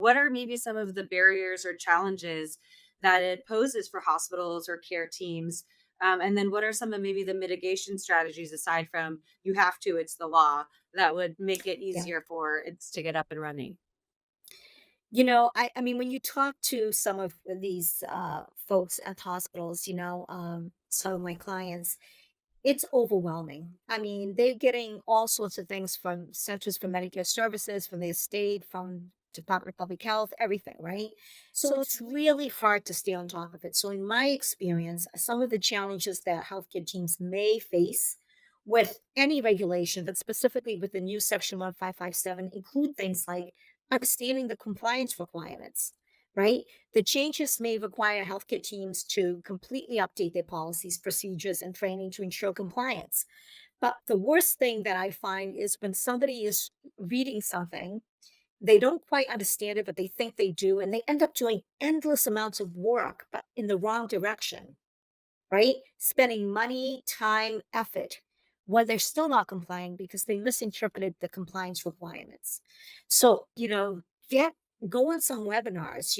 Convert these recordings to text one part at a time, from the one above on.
what are maybe some of the barriers or challenges that it poses for hospitals or care teams? And then what are some of maybe the mitigation strategies aside from you have to, it's the law, that would make it Yeah. easier for it to get up and running? I mean, when you talk to some of these folks at hospitals, some of my clients, it's overwhelming. I mean, they're getting all sorts of things from Centers for Medicare Services, from the state, from Department of Public Health, everything, right? So it's really hard to stay on top of it. So, in my experience, some of the challenges that healthcare teams may face with any regulation, but specifically with the new Section 1557, include things like understanding the compliance requirements, right? The changes may require healthcare teams to completely update their policies, procedures, and training to ensure compliance. But the worst thing that I find is when somebody is reading something, they don't quite understand it, but they think they do, and they end up doing endless amounts of work, but in the wrong direction, right? Spending money, time, effort when they're still not complying because they misinterpreted the compliance requirements. So, get go on some webinars,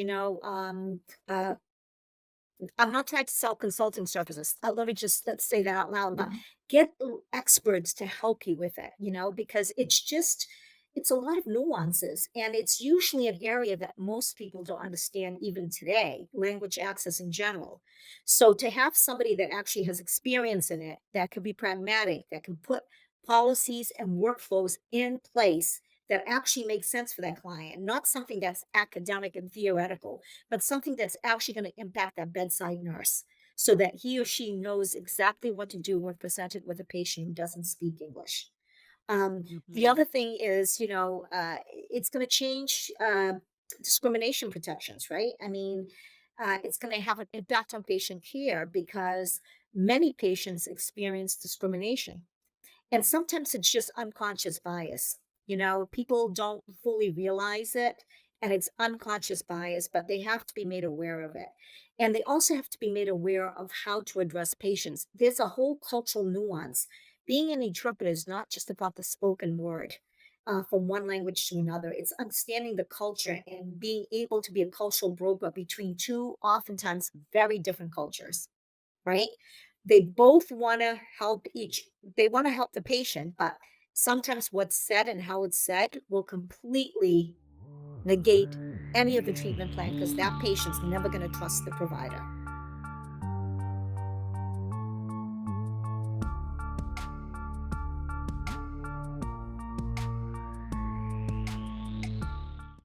I'm not trying to sell consulting services. Let me just let's say that out loud, but get experts to help you with it, because it's a lot of nuances and it's usually an area that most people don't understand even today, language access in general. So to have somebody that actually has experience in it, that can be pragmatic, that can put policies and workflows in place that actually make sense for that client, not something that's academic and theoretical, but something that's actually going to impact that bedside nurse so that he or she knows exactly what to do when presented with a patient who doesn't speak English. The Mhm. other thing is, it's going to change discrimination protections, right? I mean, it's going to have an impact on patient care because many patients experience discrimination. And sometimes it's just unconscious bias. People don't fully realize it and it's unconscious bias, but they have to be made aware of it. And they also have to be made aware of how to address patients. There's a whole cultural nuance. Being an interpreter is not just about the spoken word from one language to another, it's understanding the culture and being able to be a cultural broker between two, oftentimes very different cultures, right? They both they want to help the patient, but sometimes what's said and how it's said will completely negate any of the treatment plan because that patient's never going to trust the provider.